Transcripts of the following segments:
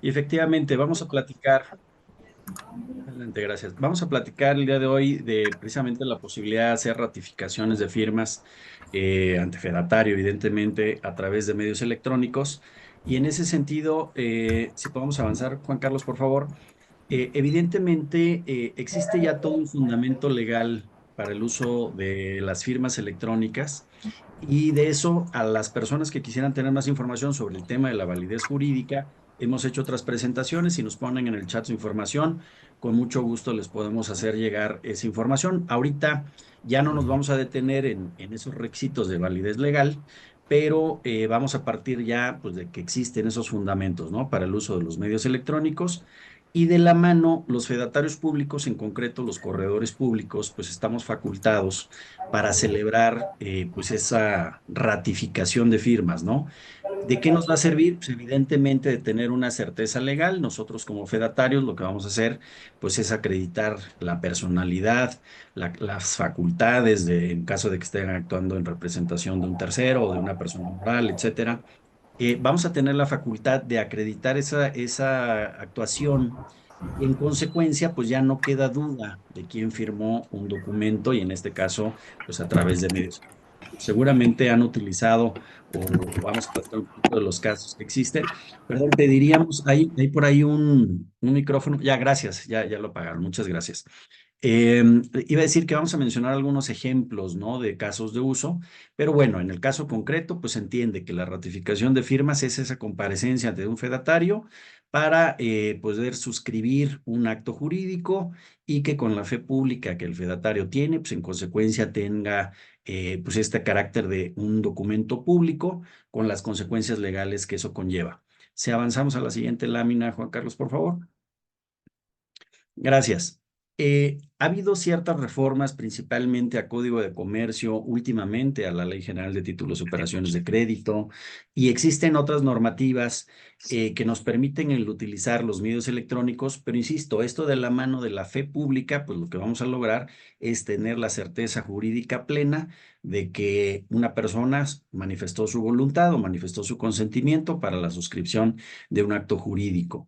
Y efectivamente, vamos a platicar, adelante, gracias. Vamos a platicar el día de hoy de precisamente la posibilidad de hacer ratificaciones de firmas ante fedatario, evidentemente, a través de medios electrónicos. Y en ese sentido, si podemos avanzar, Juan Carlos, por favor. Evidentemente, existe ya todo un fundamento legal para el uso de las firmas electrónicas y de eso a las personas que quisieran tener más información sobre el tema de la validez jurídica, hemos hecho otras presentaciones y nos ponen en el chat su información. Con mucho gusto les podemos hacer llegar esa información. Ahorita ya no nos vamos a detener en esos requisitos de validez legal, pero vamos a partir ya pues, de que existen esos fundamentos, ¿no? Para el uso de los medios electrónicos. Y de la mano, los fedatarios públicos, en concreto los corredores públicos, pues estamos facultados para celebrar pues esa ratificación de firmas, ¿no? ¿De qué nos va a servir? Pues evidentemente de tener una certeza legal. Nosotros como fedatarios lo que vamos a hacer pues es acreditar la personalidad, las facultades en caso de que estén actuando en representación de un tercero o de una persona moral, etcétera. Vamos a tener la facultad de acreditar esa actuación y en consecuencia, pues ya no queda duda de quién firmó un documento y en este caso, pues a través de medios. Seguramente han utilizado o vamos a platicar un poquito de los casos que existen. Perdón, pediríamos, hay por ahí un micrófono. Ya, gracias, ya lo apagaron. Muchas gracias. Eh, Iba a decir que vamos a mencionar algunos ejemplos, ¿no? De casos de uso, pero bueno, en el caso concreto, pues se entiende que la ratificación de firmas es esa comparecencia ante un fedatario para poder suscribir un acto jurídico y que con la fe pública que el fedatario tiene, pues en consecuencia tenga pues este carácter de un documento público con las consecuencias legales que eso conlleva. Si avanzamos a la siguiente lámina, Juan Carlos, por favor. Gracias. Ha habido ciertas reformas, principalmente a Código de Comercio, últimamente a la Ley General de Títulos y Operaciones de Crédito, y existen otras normativas que nos permiten el utilizar los medios electrónicos, pero insisto, esto de la mano de la fe pública, pues lo que vamos a lograr es tener la certeza jurídica plena de que una persona manifestó su voluntad o manifestó su consentimiento para la suscripción de un acto jurídico.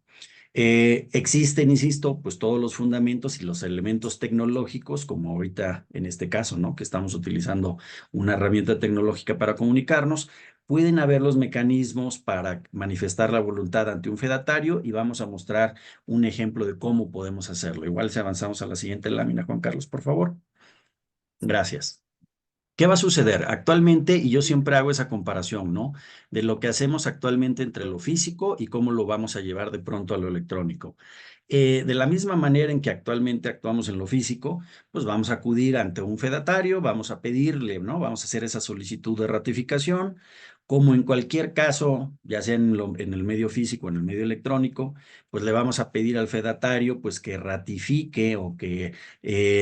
Existen, insisto, pues todos los fundamentos y los elementos tecnológicos, como ahorita en este caso, ¿no? Que estamos utilizando una herramienta tecnológica para comunicarnos. Pueden haber los mecanismos para manifestar la voluntad ante un fedatario y vamos a mostrar un ejemplo de cómo podemos hacerlo. Igual si avanzamos a la siguiente lámina, Juan Carlos, por favor. Gracias. ¿Qué va a suceder? Actualmente, y yo siempre hago esa comparación, ¿no? De lo que hacemos actualmente entre lo físico y cómo lo vamos a llevar de pronto a lo electrónico. De la misma manera en que actualmente actuamos en lo físico, pues vamos a acudir ante un fedatario, vamos a pedirle, ¿no? Vamos a hacer esa solicitud de ratificación. Como en cualquier caso, ya sea en el medio físico o en el medio electrónico, pues le vamos a pedir al fedatario pues que ratifique o que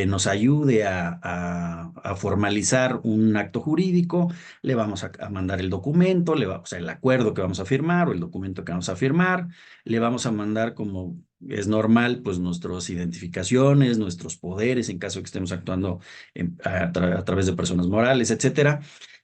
nos ayude a formalizar un acto jurídico, le vamos a mandar el documento, o sea, el acuerdo que vamos a firmar o el documento que vamos a firmar, le vamos a mandar como es normal, pues nuestras identificaciones, nuestros poderes en caso de que estemos actuando a través de personas morales, etcétera.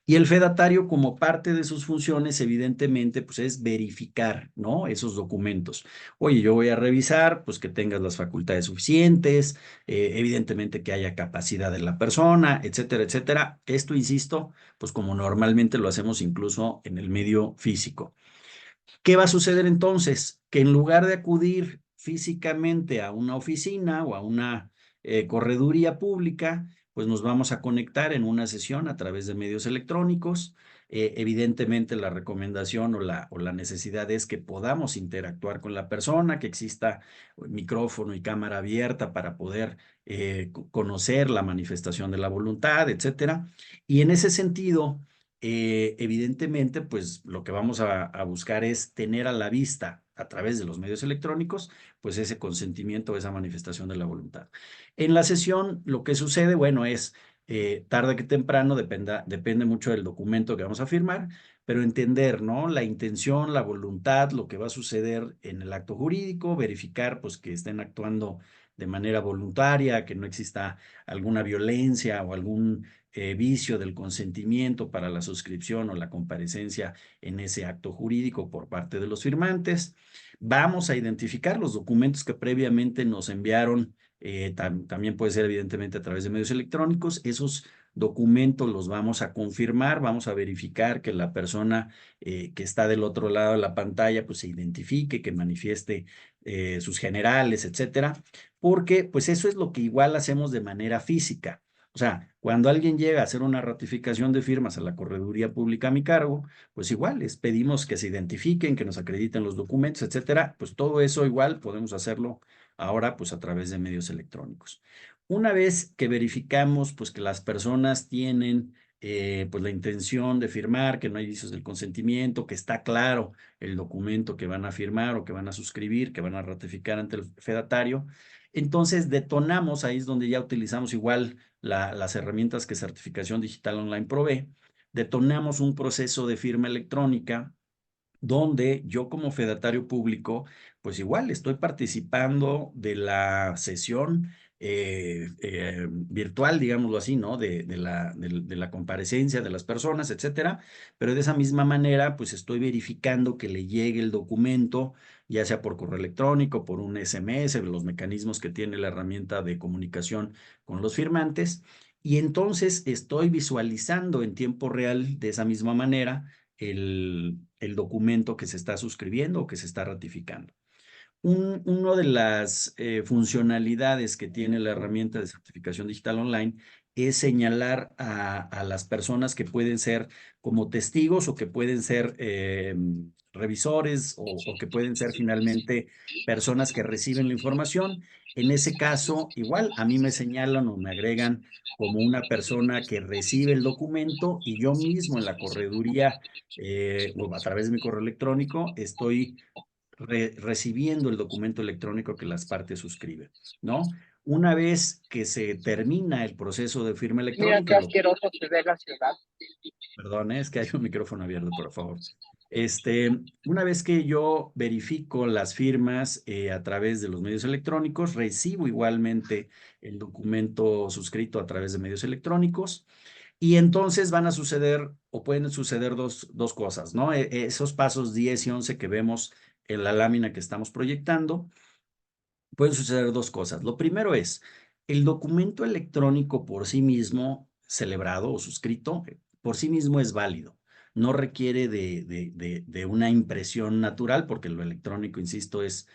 Y el fedatario, como parte de sus funciones, evidentemente, pues es verificar, ¿no? Esos documentos. Oye, yo voy a revisar, pues que tengas las facultades suficientes, evidentemente que haya capacidad de la persona, etcétera, etcétera. Esto, insisto, pues como normalmente lo hacemos incluso en el medio físico. ¿Qué va a suceder entonces? Que en lugar de acudir físicamente a una oficina o a una correduría pública, pues nos vamos a conectar en una sesión a través de medios electrónicos. Evidentemente la recomendación o la necesidad es que podamos interactuar con la persona, que exista micrófono y cámara abierta para poder conocer la manifestación de la voluntad, etcétera. Y en ese sentido, evidentemente, pues lo que vamos a buscar es tener a la vista a través de los medios electrónicos, pues ese consentimiento, esa manifestación de la voluntad. En la sesión, lo que sucede, bueno, es tarde que temprano, depende mucho del documento que vamos a firmar, pero entender, ¿no? La intención, la voluntad, lo que va a suceder en el acto jurídico, verificar, pues, que estén actuando de manera voluntaria, que no exista alguna violencia o algún vicio del consentimiento para la suscripción o la comparecencia en ese acto jurídico por parte de los firmantes. Vamos a identificar los documentos que previamente nos enviaron, también puede ser evidentemente a través de medios electrónicos. Esos documentos los vamos a confirmar, vamos a verificar que la persona que está del otro lado de la pantalla pues se identifique, que manifieste sus generales, etcétera, porque pues eso es lo que igual hacemos de manera física. O sea, cuando alguien llega a hacer una ratificación de firmas a la Correduría Pública a mi cargo, pues igual les pedimos que se identifiquen, que nos acrediten los documentos, etcétera. Pues todo eso igual podemos hacerlo ahora pues a través de medios electrónicos. Una vez que verificamos pues que las personas tienen pues la intención de firmar, que no hay vicios del consentimiento, que está claro el documento que van a firmar o que van a suscribir, que van a ratificar ante el fedatario, entonces detonamos, ahí es donde ya utilizamos igual las herramientas que Certificación Digital Online provee. Detonamos un proceso de firma electrónica donde yo como fedatario público, pues igual estoy participando de la sesión virtual, digámoslo así, ¿no? De la comparecencia de las personas, etcétera. Pero de esa misma manera, pues estoy verificando que le llegue el documento, ya sea por correo electrónico, por un SMS, los mecanismos que tiene la herramienta de comunicación con los firmantes. Y entonces estoy visualizando en tiempo real de esa misma manera el documento que se está suscribiendo o que se está ratificando. Una de las funcionalidades que tiene la herramienta de certificación digital online es señalar a las personas que pueden ser como testigos o que pueden ser revisores o que pueden ser finalmente personas que reciben la información. En ese caso, igual a mí me señalan o me agregan como una persona que recibe el documento y yo mismo en la correduría o a través de mi correo electrónico estoy recibiendo el documento electrónico que las partes suscriben, ¿no? Una vez que se termina el proceso de firma Mira qué electrónica, asqueroso se ve la ciudad. perdón, es que hay un micrófono abierto, por favor. Una vez que yo verifico las firmas a través de los medios electrónicos, recibo igualmente el documento suscrito a través de medios electrónicos. Y entonces van a suceder o pueden suceder dos cosas, ¿no? Esos pasos 10 y 11 que vemos en la lámina que estamos proyectando, pueden suceder dos cosas. Lo primero es, el documento electrónico por sí mismo, celebrado o suscrito, por sí mismo es válido. No requiere de una impresión natural porque lo electrónico, insisto, es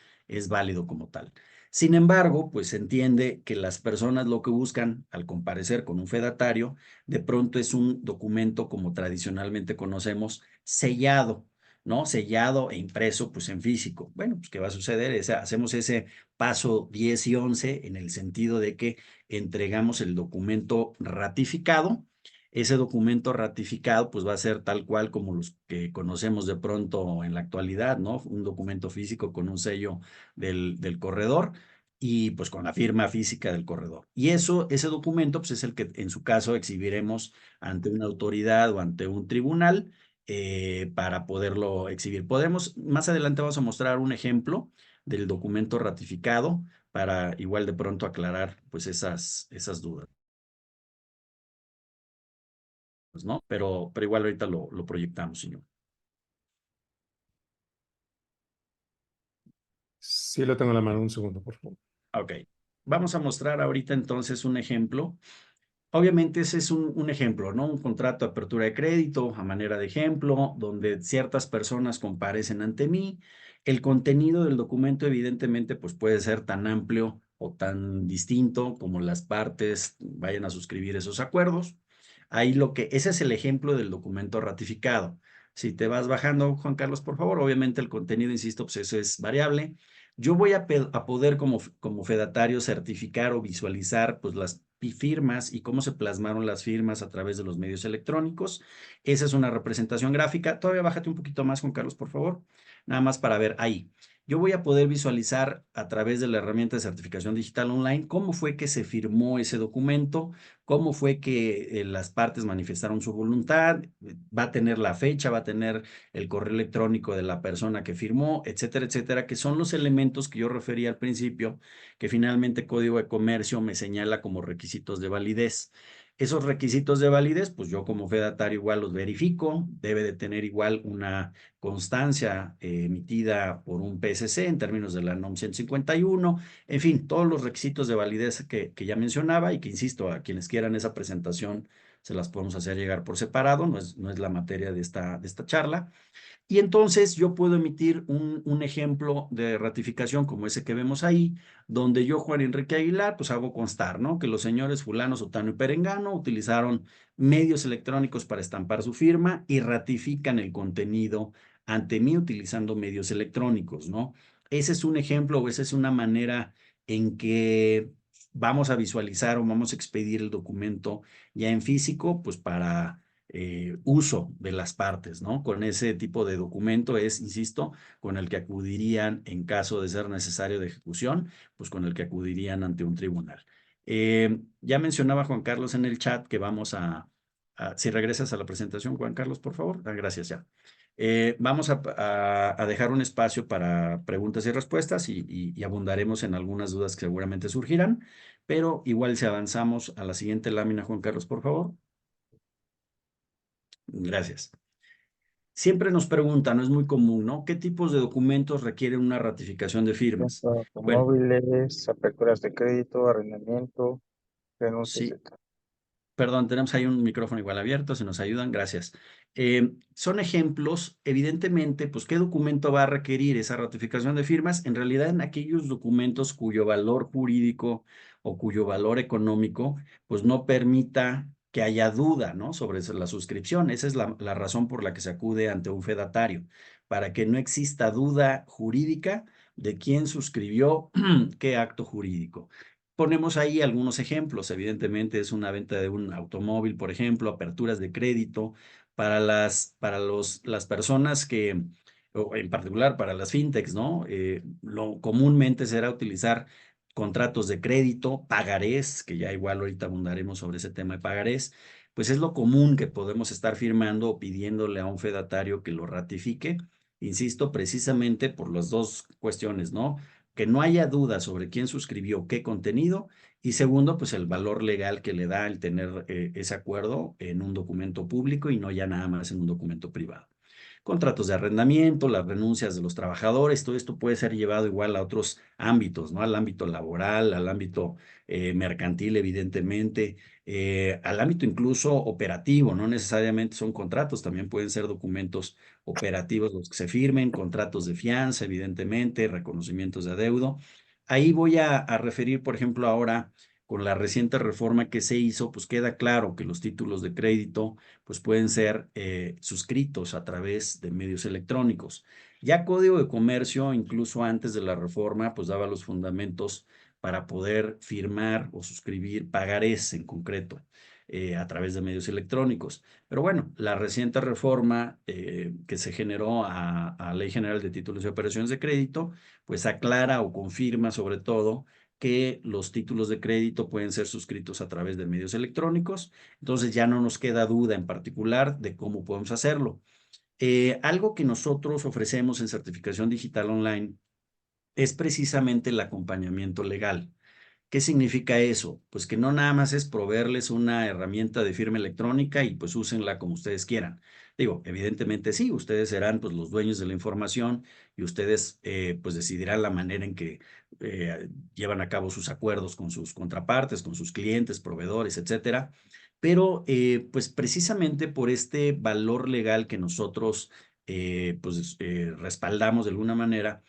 válido como tal. Sin embargo, pues se entiende que las personas lo que buscan al comparecer con un fedatario, de pronto es un documento como tradicionalmente conocemos, sellado, ¿no? Sellado e impreso pues en físico. Bueno, pues ¿qué va a suceder? Hacemos ese paso 10 y 11 en el sentido de que entregamos el documento ratificado. Ese documento ratificado pues va a ser tal cual como los que conocemos de pronto en la actualidad, ¿no? Un documento físico con un sello del corredor y pues con la firma física del corredor. Y ese documento pues es el que en su caso exhibiremos ante una autoridad o ante un tribunal para poderlo exhibir. Más adelante vamos a mostrar un ejemplo del documento ratificado para igual de pronto aclarar pues esas dudas, ¿no? Pero igual ahorita lo proyectamos, señor. Sí, lo tengo en la mano. Un segundo, por favor. Ok. Vamos a mostrar ahorita entonces un ejemplo. Obviamente ese es un ejemplo, ¿no? Un contrato de apertura de crédito a manera de ejemplo, donde ciertas personas comparecen ante mí. El contenido del documento evidentemente pues puede ser tan amplio o tan distinto como las partes vayan a suscribir esos acuerdos. Ese es el ejemplo del documento ratificado. Si te vas bajando, Juan Carlos, por favor, obviamente el contenido, insisto, pues eso es variable. Yo voy a poder como fedatario certificar o visualizar pues las firmas y cómo se plasmaron las firmas a través de los medios electrónicos. Esa es una representación gráfica. Todavía bájate un poquito más, Juan Carlos, por favor. Nada más para ver ahí. Yo voy a poder visualizar a través de la herramienta de certificación digital online cómo fue que se firmó ese documento, cómo fue que las partes manifestaron su voluntad, va a tener la fecha, va a tener el correo electrónico de la persona que firmó, etcétera, etcétera, que son los elementos que yo refería al principio, que finalmente Código de Comercio me señala como requisitos de validez. Esos requisitos de validez, pues yo como fedatario igual los verifico, debe de tener igual una constancia emitida por un PSC en términos de la NOM 151, en fin, todos los requisitos de validez que ya mencionaba y que, insisto, a quienes quieran esa presentación se las podemos hacer llegar por separado, no es la materia de esta charla. Y entonces yo puedo emitir un ejemplo de ratificación como ese que vemos ahí, donde yo, Juan Enrique Aguilar, pues hago constar, ¿no? Que los señores fulano, sotano y perengano utilizaron medios electrónicos para estampar su firma y ratifican el contenido ante mí utilizando medios electrónicos, ¿no? Ese es un ejemplo o esa es una manera en que vamos a visualizar o vamos a expedir el documento ya en físico, pues para uso de las partes, ¿no? Con ese tipo de documento es, insisto, con el que acudirían en caso de ser necesario de ejecución, pues con el que acudirían ante un tribunal. Ya mencionaba Juan Carlos en el chat que vamos si regresas a la presentación, Juan Carlos, por favor. Gracias ya. Vamos a dejar un espacio para preguntas y respuestas y abundaremos en algunas dudas que seguramente surgirán, pero igual si avanzamos a la siguiente lámina, Juan Carlos, por favor. Gracias. Siempre nos preguntan, no es muy común, ¿no? ¿Qué tipos de documentos requieren una ratificación de firmas? Bueno, Automóviles, aperturas de crédito, arrendamiento, renuncias de sí, perdón, tenemos ahí un micrófono igual abierto, si nos ayudan, gracias. Son ejemplos, evidentemente, pues, ¿qué documento va a requerir esa ratificación de firmas? En realidad, en aquellos documentos cuyo valor jurídico o cuyo valor económico, pues, no permita que haya duda, ¿no? Sobre la suscripción. Esa es la razón por la que se acude ante un fedatario, para que no exista duda jurídica de quién suscribió qué acto jurídico. Ponemos ahí algunos ejemplos. Evidentemente es una venta de un automóvil, por ejemplo, aperturas de crédito para las personas o en particular para las fintechs, ¿no? Lo comúnmente será utilizar contratos de crédito, pagarés, que ya igual ahorita abundaremos sobre ese tema de pagarés, pues es lo común que podemos estar firmando o pidiéndole a un fedatario que lo ratifique. Insisto, precisamente por las dos cuestiones, ¿no? Que no haya duda sobre quién suscribió qué contenido y segundo, pues el valor legal que le da el tener ese acuerdo en un documento público y no ya nada más en un documento privado. Contratos de arrendamiento, las renuncias de los trabajadores, todo esto puede ser llevado igual a otros ámbitos, ¿no? Al ámbito laboral, al ámbito mercantil, evidentemente, al ámbito incluso operativo, no necesariamente son contratos, también pueden ser documentos operativos los que se firmen, contratos de fianza, evidentemente, reconocimientos de adeudo. Ahí voy a referir, por ejemplo, ahora con la reciente reforma que se hizo, pues queda claro que los títulos de crédito pues pueden ser suscritos a través de medios electrónicos. Ya Código de Comercio, incluso antes de la reforma, pues daba los fundamentos para poder firmar o suscribir pagarés en concreto a través de medios electrónicos. Pero bueno, la reciente reforma que se generó a Ley General de Títulos y Operaciones de Crédito, pues aclara o confirma sobre todo que los títulos de crédito pueden ser suscritos a través de medios electrónicos. Entonces ya no nos queda duda en particular de cómo podemos hacerlo. Algo que nosotros ofrecemos en certificación digital online es precisamente el acompañamiento legal. ¿Qué significa eso? Pues que no nada más es proveerles una herramienta de firma electrónica y pues úsenla como ustedes quieran. Digo, evidentemente sí, ustedes serán pues los dueños de la información y ustedes pues decidirán la manera en que llevan a cabo sus acuerdos con sus contrapartes, con sus clientes, proveedores, etcétera. Pero pues precisamente por este valor legal que nosotros respaldamos de alguna manera,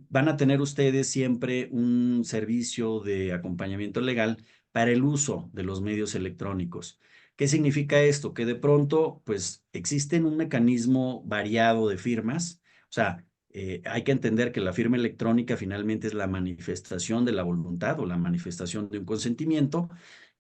van a tener ustedes siempre un servicio de acompañamiento legal para el uso de los medios electrónicos. ¿Qué significa esto? Que de pronto, pues, existen un mecanismo variado de firmas. O sea, hay que entender que la firma electrónica finalmente es la manifestación de la voluntad o la manifestación de un consentimiento.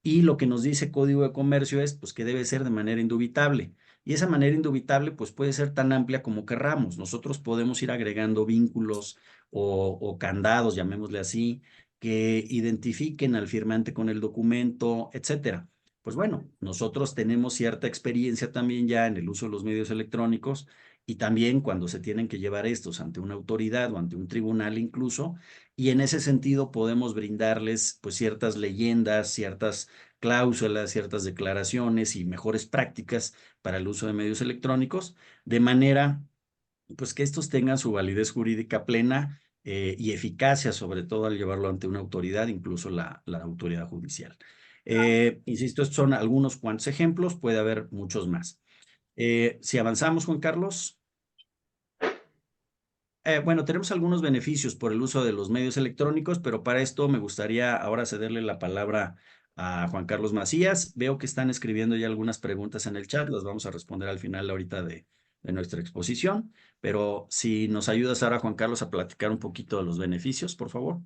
Y lo que nos dice Código de Comercio es, pues, que debe ser de manera indubitable. Y esa manera indubitable, pues, puede ser tan amplia como querramos. Nosotros podemos ir agregando vínculos o candados, llamémosle así, que identifiquen al firmante con el documento, etcétera. Pues bueno, nosotros tenemos cierta experiencia también ya en el uso de los medios electrónicos y también cuando se tienen que llevar estos ante una autoridad o ante un tribunal incluso, y en ese sentido podemos brindarles pues ciertas leyendas, ciertas cláusulas, ciertas declaraciones y mejores prácticas para el uso de medios electrónicos, de manera pues que estos tengan su validez jurídica plena y eficacia, sobre todo al llevarlo ante una autoridad, incluso la autoridad judicial. Insisto, estos son algunos cuantos ejemplos, puede haber muchos más. Si avanzamos, Juan Carlos. Bueno, tenemos algunos beneficios por el uso de los medios electrónicos, pero para esto me gustaría ahora cederle la palabra a Juan Carlos Macías. Veo que están escribiendo ya algunas preguntas en el chat, las vamos a responder al final ahorita de nuestra exposición, pero si nos ayudas ahora, Juan Carlos, a platicar un poquito de los beneficios, por favor.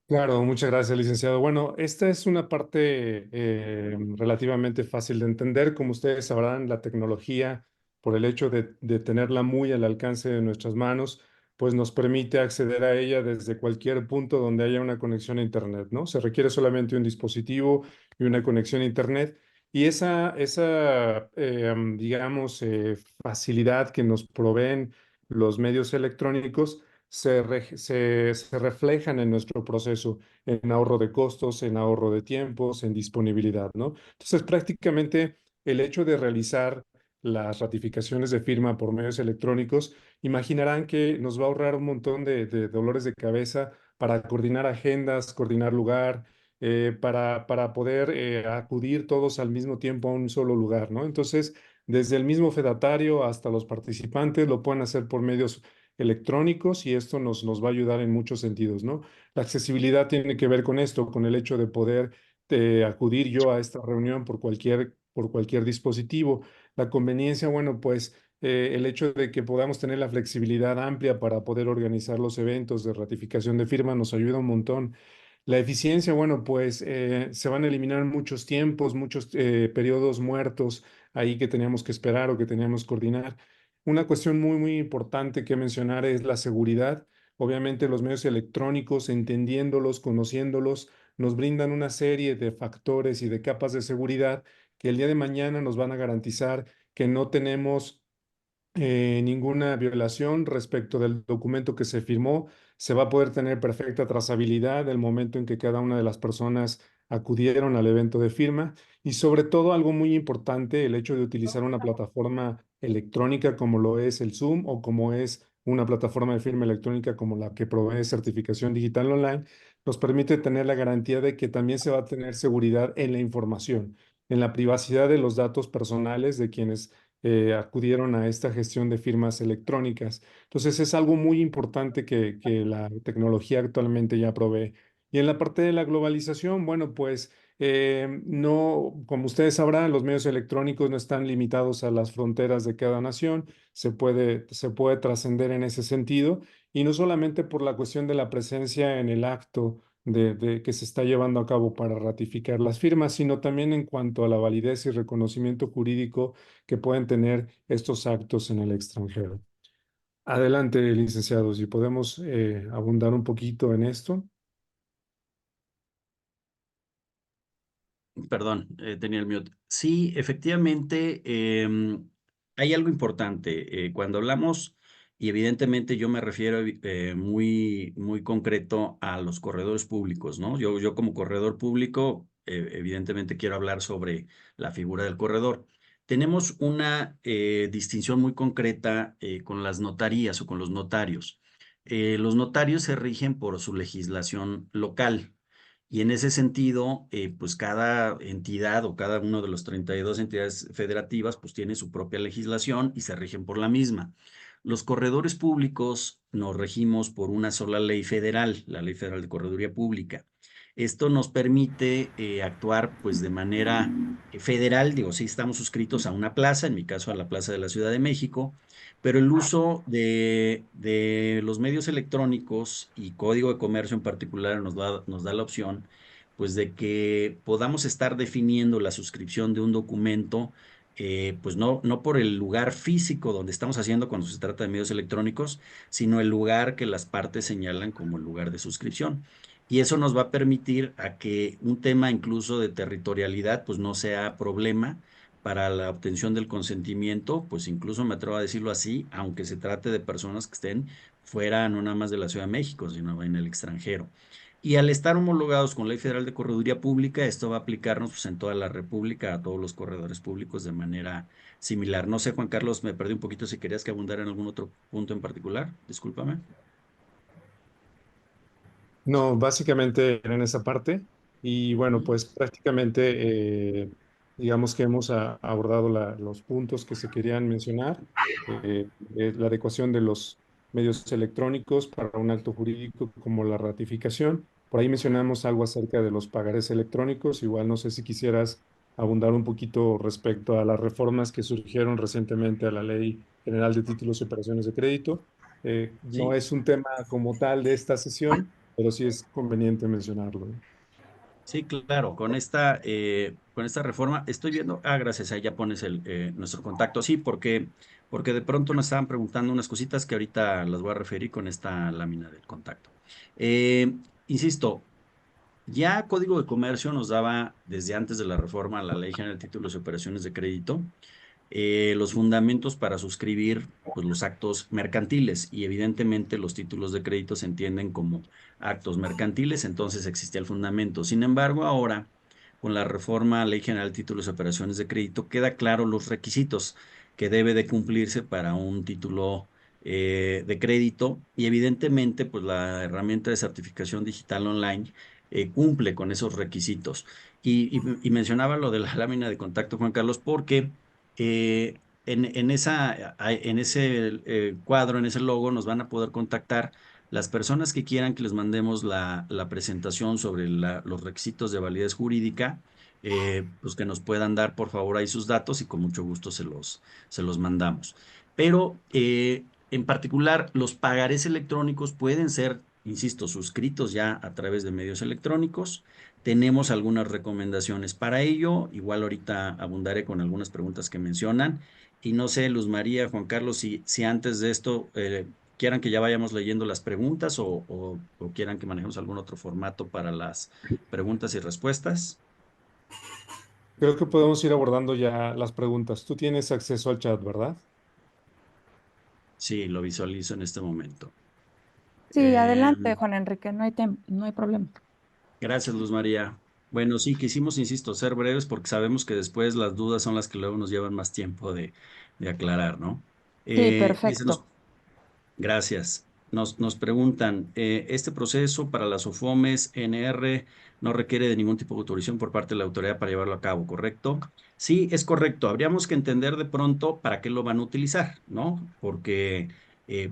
Claro, muchas gracias, licenciado. Bueno, esta es una parte relativamente fácil de entender. Como ustedes sabrán, la tecnología, por el hecho de tenerla muy al alcance de nuestras manos, pues nos permite acceder a ella desde cualquier punto donde haya una conexión a Internet, ¿no? Se requiere solamente un dispositivo y una conexión a Internet. Y digamos, facilidad que nos proveen los medios electrónicos se reflejan en nuestro proceso, en ahorro de costos, en ahorro de tiempos, en disponibilidad, ¿no? Entonces, prácticamente el hecho de realizar las ratificaciones de firma por medios electrónicos, imaginarán que nos va a ahorrar un montón de dolores de cabeza para coordinar agendas, coordinar lugar, para poder acudir todos al mismo tiempo a un solo lugar, ¿no? Entonces, desde el mismo fedatario hasta los participantes lo pueden hacer por medios electrónicos y esto nos va a ayudar en muchos sentidos, ¿no? La accesibilidad tiene que ver con esto, con el hecho de poder acudir yo a esta reunión por cualquier dispositivo. La conveniencia, bueno, pues el hecho de que podamos tener la flexibilidad amplia para poder organizar los eventos de ratificación de firma nos ayuda un montón. La eficiencia, bueno, pues se van a eliminar muchos tiempos, muchos periodos muertos ahí que teníamos que esperar o que teníamos que coordinar. Una cuestión muy importante que mencionar es la seguridad. Obviamente los medios electrónicos, entendiéndolos, conociéndolos, nos brindan una serie de factores y de capas de seguridad que el día de mañana nos van a garantizar que no tenemos ninguna violación respecto del documento que se firmó. Se va a poder tener perfecta trazabilidad del momento en que cada una de las personas acudieron al evento de firma y sobre todo algo muy importante, el hecho de utilizar una plataforma electrónica como lo es el Zoom o como es una plataforma de firma electrónica como la que provee certificación digital online, nos permite tener la garantía de que también se va a tener seguridad en la información, en la privacidad de los datos personales de quienes acudieron a esta gestión de firmas electrónicas. Entonces es algo muy importante que la tecnología actualmente ya provee. Y en la parte de la globalización, bueno, pues no, como ustedes sabrán, los medios electrónicos no están limitados a las fronteras de cada nación, se puede trascender en ese sentido, y no solamente por la cuestión de la presencia en el acto que se está llevando a cabo para ratificar las firmas, sino también en cuanto a la validez y reconocimiento jurídico que pueden tener estos actos en el extranjero. Adelante, licenciado, si podemos abundar un poquito en esto. Perdón, tenía el mute. Sí, efectivamente, hay algo importante. Cuando hablamos, y evidentemente yo me refiero muy concreto a los corredores públicos, ¿no? Yo como corredor público, evidentemente quiero hablar sobre la figura del corredor. Tenemos una distinción muy concreta con las notarías o con los notarios. Los notarios se rigen por su legislación local. Y en ese sentido, pues cada entidad o cada uno de los 32 entidades federativas, pues tiene su propia legislación y se rigen por la misma. Los corredores públicos nos regimos por una sola ley federal, la Ley Federal de Correduría Pública. Esto nos permite actuar pues de manera federal, digo, sí estamos suscritos a una plaza, en mi caso a la Plaza de la Ciudad de México, pero el uso de los medios electrónicos y código de comercio en particular nos da la opción, pues, de que podamos estar definiendo la suscripción de un documento, pues no por el lugar físico donde estamos haciendo cuando se trata de medios electrónicos, sino el lugar que las partes señalan como el lugar de suscripción. Y eso nos va a permitir a que un tema incluso de territorialidad, pues no sea problema para la obtención del consentimiento, pues incluso me atrevo a decirlo así, aunque se trate de personas que estén fuera, no nada más de la Ciudad de México, sino en el extranjero. Y al estar homologados con Ley Federal de Correduría Pública, esto va a aplicarnos pues, en toda la República, a todos los corredores públicos de manera similar. No sé, Juan Carlos, me perdí un poquito si querías que abundara en algún otro punto en particular. Discúlpame. No, básicamente era en esa parte. Y bueno, Ujú. pues prácticamente, digamos que hemos abordado los puntos que se querían mencionar. La adecuación de los medios electrónicos para un acto jurídico como la ratificación. Por ahí mencionamos algo acerca de los pagarés electrónicos. Igual no sé si quisieras abundar un poquito respecto a las reformas que surgieron recientemente a la Ley General de Títulos y Operaciones de Crédito. No Sí, es un tema como tal de esta sesión, pero sí es conveniente mencionarlo. sí, claro, con esta reforma estoy viendo, gracias, ahí ya pones nuestro contacto, sí, porque de pronto nos estaban preguntando unas cositas que ahorita las voy a referir con esta lámina del contacto. Eh, Insisto, ya Código de Comercio nos daba desde antes de la reforma la Ley General de Títulos y Operaciones de Crédito los fundamentos para suscribir pues, los actos mercantiles y evidentemente los títulos de crédito se entienden como actos mercantiles, entonces existía el fundamento. Sin embargo, ahora con la reforma a Ley General de Títulos y Operaciones de Crédito queda claro los requisitos que debe de cumplirse para un título de crédito y evidentemente pues la herramienta de certificación digital online cumple con esos requisitos. Y mencionaba lo de la lámina de contacto, Juan Carlos, porque en ese cuadro, en ese logo, nos van a poder contactar las personas que quieran que les mandemos la presentación sobre los requisitos de validez jurídica, pues que nos puedan dar por favor ahí sus datos y con mucho gusto se los mandamos. Pero en particular, los pagarés electrónicos pueden ser, insisto, suscritos ya a través de medios electrónicos. Tenemos algunas recomendaciones para ello. Igual ahorita abundaré con algunas preguntas que mencionan. Y no sé, Luz María, Juan Carlos, si antes de esto quieran que ya vayamos leyendo las preguntas o quieran que manejemos algún otro formato para las preguntas y respuestas. Creo que podemos ir abordando ya las preguntas. Tú tienes acceso al chat, ¿verdad? Sí, lo visualizo en este momento. Sí, adelante, Em, Juan Enrique, no hay problema. Gracias, Luz María. Bueno, sí, quisimos, insisto, ser breves porque sabemos que después las dudas son las que luego nos llevan más tiempo de aclarar, ¿no? Sí, Dice, perfecto. gracias. Nos preguntan, ¿este proceso para las OFOMES NR no requiere de ningún tipo de autorización por parte de la autoridad para llevarlo a cabo, correcto? Sí, es correcto. Habríamos que entender de pronto para qué lo van a utilizar, ¿no? Porque,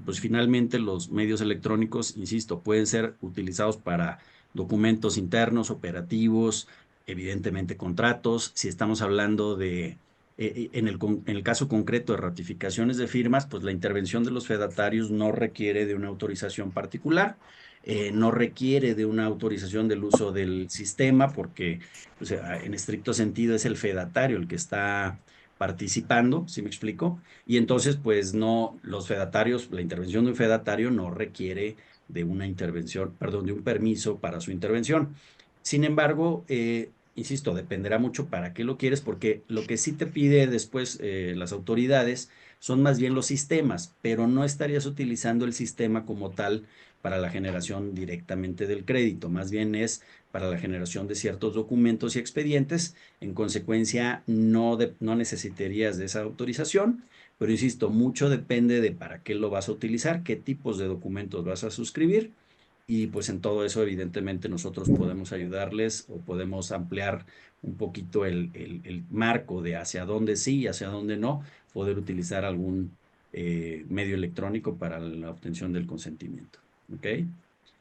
pues finalmente los medios electrónicos, insisto, pueden ser utilizados para documentos internos, operativos, evidentemente contratos. Si estamos hablando en el caso concreto de ratificaciones de firmas, pues la intervención de los fedatarios no requiere de una autorización particular, no requiere de una autorización del uso del sistema, porque pues, en estricto sentido es el fedatario el que está participando, ¿sí me explico? Y entonces, pues no, los fedatarios, la intervención de un fedatario no requiere de una intervención, perdón, de un permiso para su intervención. Sin embargo, insisto, dependerá mucho para qué lo quieres, porque lo que sí te pide después las autoridades son más bien los sistemas, pero no estarías utilizando el sistema como tal para la generación directamente del crédito, más bien es para la generación de ciertos documentos y expedientes. En consecuencia, no necesitarías de esa autorización, pero insisto, mucho depende de para qué lo vas a utilizar, qué tipos de documentos vas a suscribir y pues en todo eso, evidentemente, nosotros podemos ayudarles o podemos ampliar un poquito el marco de hacia dónde sí y hacia dónde no, poder utilizar algún medio electrónico para la obtención del consentimiento. ¿Ok?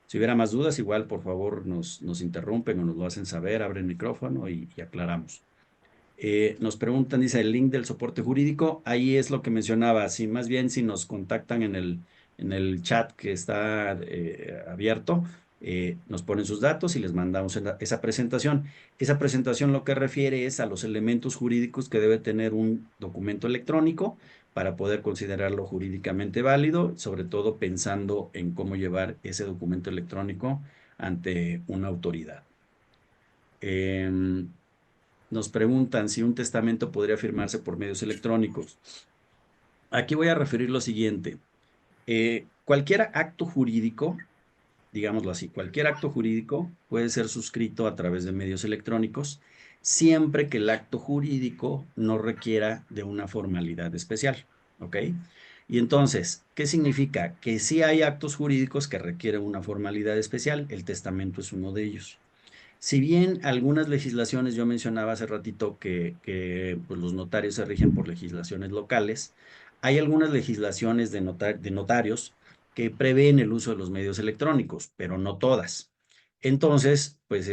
Si hubiera más dudas, igual, por favor, nos interrumpen o nos lo hacen saber, abren el micrófono y aclaramos. Nos preguntan, dice el link del soporte jurídico, ahí es lo que mencionaba, si más bien si nos contactan en el chat que está abierto, nos ponen sus datos y les mandamos esa presentación. Esa presentación lo que refiere es a los elementos jurídicos que debe tener un documento electrónico para poder considerarlo jurídicamente válido, sobre todo pensando en cómo llevar ese documento electrónico ante una autoridad. Em, nos preguntan si un testamento podría firmarse por medios electrónicos. Aquí voy a referir lo siguiente. Cualquier acto jurídico, digámoslo así, cualquier acto jurídico puede ser suscrito a través de medios electrónicos, siempre que el acto jurídico no requiera de una formalidad especial, ¿ok? Y entonces, ¿qué significa? Que sí hay actos jurídicos que requieren una formalidad especial, el testamento es uno de ellos. Si bien algunas legislaciones, yo mencionaba hace ratito que pues, los notarios se rigen por legislaciones locales, hay algunas legislaciones de notarios que prevén el uso de los medios electrónicos, pero no todas. Entonces, pues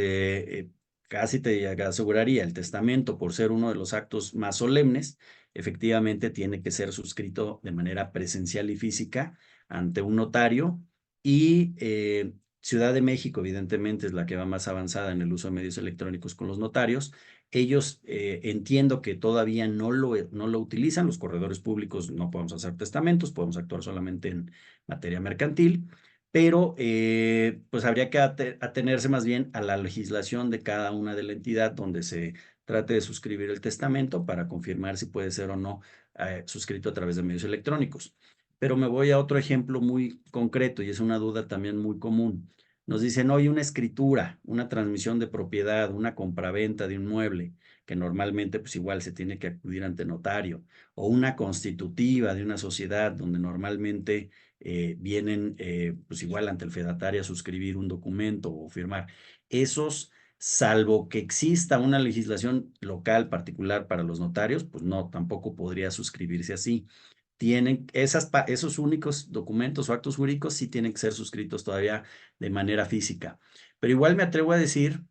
casi te aseguraría, el testamento, por ser uno de los actos más solemnes, efectivamente tiene que ser suscrito de manera presencial y física ante un notario y Ciudad de México, evidentemente, es la que va más avanzada en el uso de medios electrónicos con los notarios. Ellos entiendo que todavía no lo utilizan. Los corredores públicos no podemos hacer testamentos, podemos actuar solamente en materia mercantil, pero pues habría que atenerse más bien a la legislación de cada una de la entidad donde se trate de suscribir el testamento para confirmar si puede ser o no suscrito a través de medios electrónicos. Pero me voy a otro ejemplo muy concreto y es una duda también muy común. Nos dicen, hoy una escritura, una transmisión de propiedad, una compraventa de un mueble, que normalmente pues igual se tiene que acudir ante notario, o una constitutiva de una sociedad donde normalmente vienen pues igual ante el fedatario a suscribir un documento o firmar. Esos, salvo que exista una legislación local particular para los notarios, pues no, tampoco podría suscribirse así. Esos únicos documentos o actos jurídicos sí tienen que ser suscritos todavía de manera física. Pero igual me atrevo a decir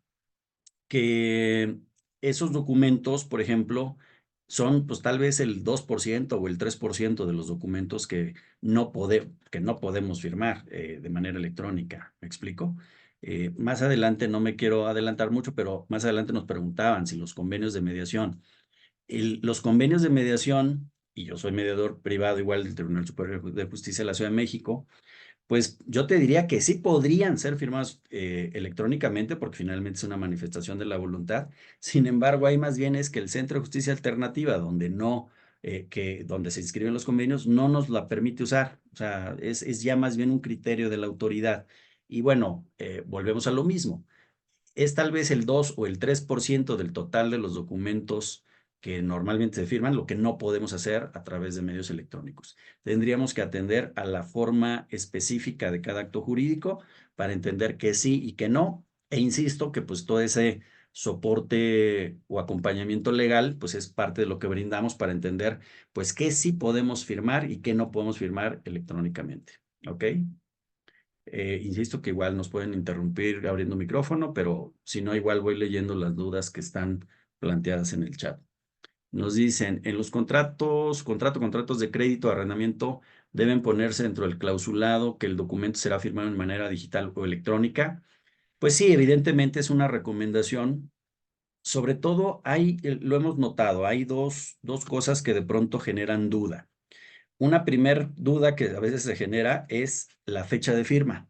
que esos documentos, por ejemplo, son pues tal vez el 2% o el 3% de los documentos que no podemos firmar de manera electrónica. ¿Me explico? Más adelante, no me quiero adelantar mucho, pero más adelante nos preguntaban si los convenios de mediación los convenios de mediación, y yo soy mediador privado igual del Tribunal Superior de Justicia de la Ciudad de México, pues yo te diría que sí podrían ser firmados electrónicamente porque finalmente es una manifestación de la voluntad. Sin embargo, hay más bien es que el Centro de Justicia Alternativa, donde donde se inscriben los convenios, no nos la permite usar. O sea, es ya más bien un criterio de la autoridad. Y bueno, volvemos a lo mismo, es tal vez el 2 o el 3% del total de los documentos que normalmente se firman, lo que no podemos hacer a través de medios electrónicos. Tendríamos que atender a la forma específica de cada acto jurídico para entender que sí y que no. E insisto que pues todo ese soporte o acompañamiento legal pues es parte de lo que brindamos para entender pues qué sí podemos firmar y qué no podemos firmar electrónicamente. ¿Ok? Insisto que igual nos pueden interrumpir abriendo micrófono, pero si no, igual voy leyendo las dudas que están planteadas en el chat. Nos dicen, en los contratos de crédito, arrendamiento, deben ponerse dentro del clausulado que el documento será firmado de manera digital o electrónica. Pues sí, evidentemente es una recomendación. Sobre todo, lo hemos notado, hay dos cosas que de pronto generan duda. Una primer duda que a veces se genera es la fecha de firma.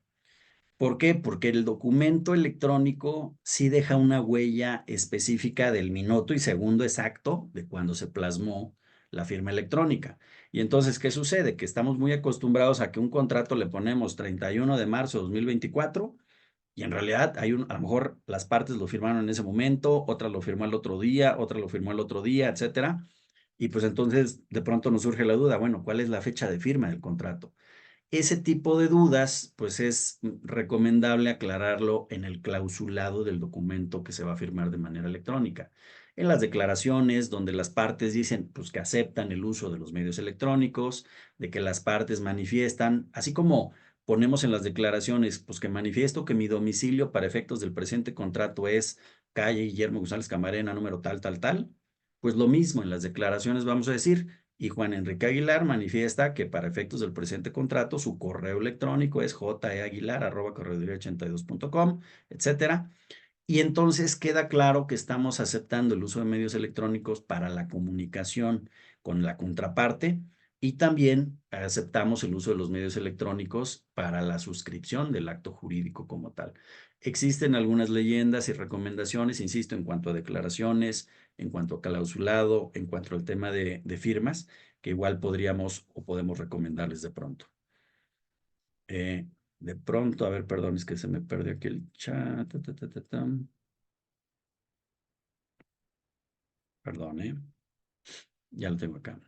¿Por qué? Porque el documento electrónico sí deja una huella específica del minuto y segundo exacto de cuando se plasmó la firma electrónica. Y entonces, ¿qué sucede? Que estamos muy acostumbrados a que un contrato le ponemos 31 de marzo de 2024 y en realidad a lo mejor las partes lo firmaron en ese momento, otra lo firmó el otro día, otra lo firmó el otro día, etcétera. Y pues entonces de pronto nos surge la duda, bueno, ¿cuál es la fecha de firma del contrato? Ese tipo de dudas, pues es recomendable aclararlo en el clausulado del documento que se va a firmar de manera electrónica. En las declaraciones, donde las partes dicen pues, que aceptan el uso de los medios electrónicos, de que las partes manifiestan, así como ponemos en las declaraciones, pues que manifiesto que mi domicilio para efectos del presente contrato es calle Guillermo González Camarena, número tal, tal, tal, pues lo mismo en las declaraciones vamos a decir, y Juan Enrique Aguilar manifiesta que para efectos del presente contrato su correo electrónico es jeaguilar@correduría82.com, etcétera. Y entonces queda claro que estamos aceptando el uso de medios electrónicos para la comunicación con la contraparte Y también aceptamos el uso de los medios electrónicos para la suscripción del acto jurídico como tal. Existen algunas leyendas y recomendaciones, insisto, en cuanto a declaraciones, en cuanto a clausulado, en cuanto al tema de firmas, que igual podríamos o podemos recomendarles de pronto. De pronto, a ver, perdón, es que se me perdió aquí el chat. Perdón, ya lo tengo acá.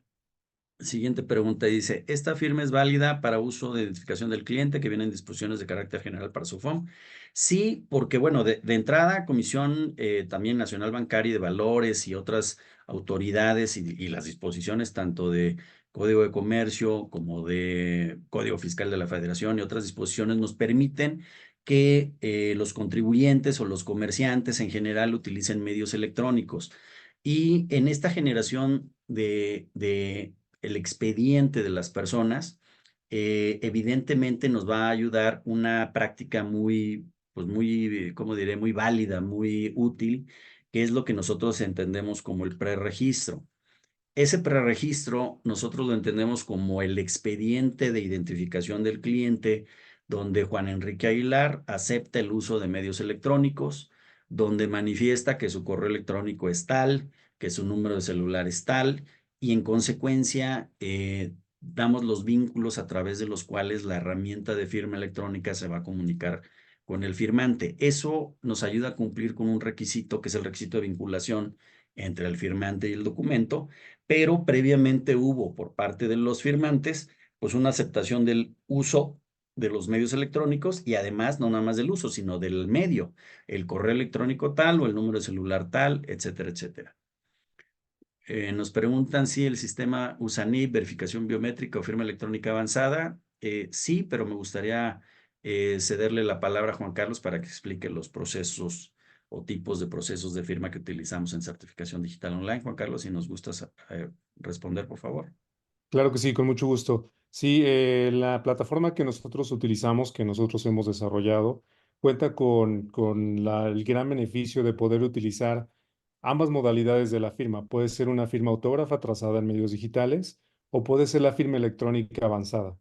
Siguiente pregunta dice, ¿esta firma es válida para uso de identificación del cliente que viene en disposiciones de carácter general para su FOM? Sí, porque bueno, de entrada, Comisión también Nacional Bancaria y de Valores y otras autoridades y las disposiciones tanto de Código de Comercio como de Código Fiscal de la Federación y otras disposiciones nos permiten que los contribuyentes o los comerciantes en general utilicen medios electrónicos. Y en esta generación de el expediente de las personas, evidentemente nos va a ayudar una práctica muy, pues muy, ¿cómo diré? Muy válida, muy útil, que es lo que nosotros entendemos como el preregistro. Ese preregistro nosotros lo entendemos como el expediente de identificación del cliente, donde Juan Enrique Aguilar acepta el uso de medios electrónicos, donde manifiesta que su correo electrónico es tal, que su número de celular es tal, y en consecuencia damos los vínculos a través de los cuales la herramienta de firma electrónica se va a comunicar con el firmante. Eso nos ayuda a cumplir con un requisito que es el requisito de vinculación entre el firmante y el documento, pero previamente hubo por parte de los firmantes pues una aceptación del uso de los medios electrónicos y además no nada más del uso, sino del medio, el correo electrónico tal o el número de celular tal, etcétera, etcétera. Nos preguntan si el sistema usa NIP, verificación biométrica o firma electrónica avanzada. Sí, pero me gustaría cederle la palabra a Juan Carlos para que explique los procesos o tipos de procesos de firma que utilizamos en certificación digital online. Juan Carlos, si nos gustas responder, por favor. Claro que sí, con mucho gusto. Sí, la plataforma que nosotros utilizamos, que nosotros hemos desarrollado, cuenta con el gran beneficio de poder utilizar ambas modalidades de la firma. Puede ser una firma autógrafa trazada en medios digitales o puede ser la firma electrónica avanzada.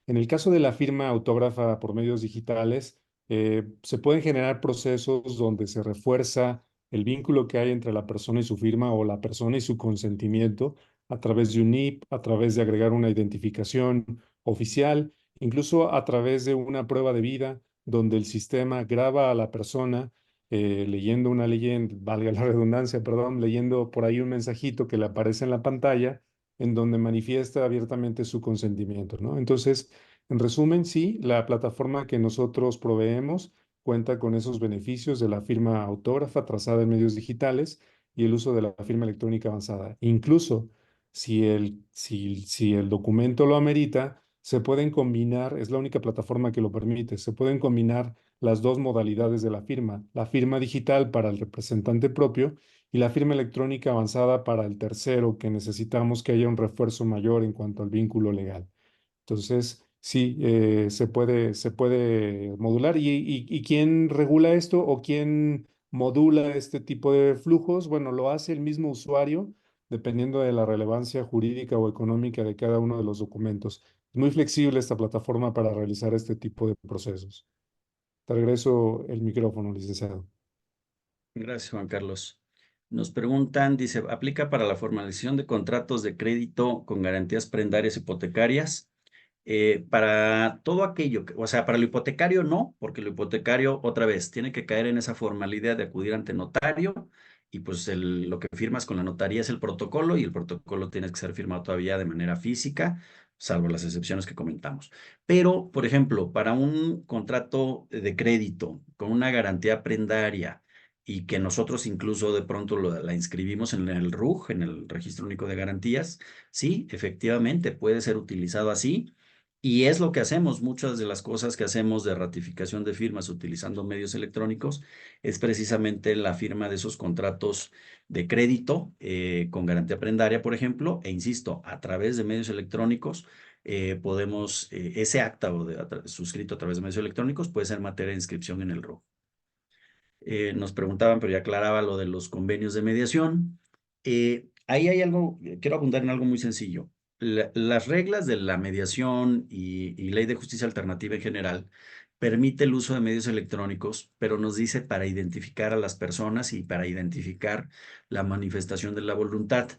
En el caso de la firma autógrafa por medios digitales, se pueden generar procesos donde se refuerza el vínculo que hay entre la persona y su firma o la persona y su consentimiento a través de un NIP, a través de agregar una identificación oficial, incluso a través de una prueba de vida donde el sistema graba a la persona leyendo una leyenda, valga la redundancia, perdón, leyendo por ahí un mensajito que le aparece en la pantalla en donde manifiesta abiertamente su consentimiento, ¿no? Entonces, en resumen, sí, la plataforma que nosotros proveemos cuenta con esos beneficios de la firma autógrafa trazada en medios digitales y el uso de la firma electrónica avanzada. Incluso si el documento lo amerita, se pueden combinar, es la única plataforma que lo permite, se pueden combinar las dos modalidades de la firma digital para el representante propio y la firma electrónica avanzada para el tercero, que necesitamos que haya un refuerzo mayor en cuanto al vínculo legal. Entonces, sí, se puede modular. ¿Y quién regula esto o quién modula este tipo de flujos? Bueno, lo hace el mismo usuario dependiendo de la relevancia jurídica o económica de cada uno de los documentos. Es muy flexible esta plataforma para realizar este tipo de procesos. Te regreso el micrófono, licenciado. Gracias, Juan Carlos. Nos preguntan, dice, ¿aplica para la formalización de contratos de crédito con garantías prendarias hipotecarias? Para todo aquello, o sea, para lo hipotecario no, porque lo hipotecario otra vez tiene que caer en esa formalidad de acudir ante notario y pues lo que firmas con la notaría es el protocolo y el protocolo tiene que ser firmado todavía de manera física, salvo las excepciones que comentamos. Pero, por ejemplo, para un contrato de crédito con una garantía prendaria y que nosotros incluso de pronto la inscribimos en el RUG, en el Registro Único de Garantías, sí, efectivamente puede ser utilizado así. Y es lo que hacemos, muchas de las cosas que hacemos de ratificación de firmas utilizando medios electrónicos es precisamente la firma de esos contratos de crédito con garantía prendaria, por ejemplo, e insisto, a través de medios electrónicos podemos, ese acta suscrito a través de medios electrónicos puede ser materia de inscripción en el RUG. Nos preguntaban, pero ya aclaraba lo de los convenios de mediación. Ahí hay algo, quiero abundar en algo muy sencillo. las reglas de la mediación y ley de justicia alternativa en general permite el uso de medios electrónicos, pero nos dice para identificar a las personas y para identificar la manifestación de la voluntad,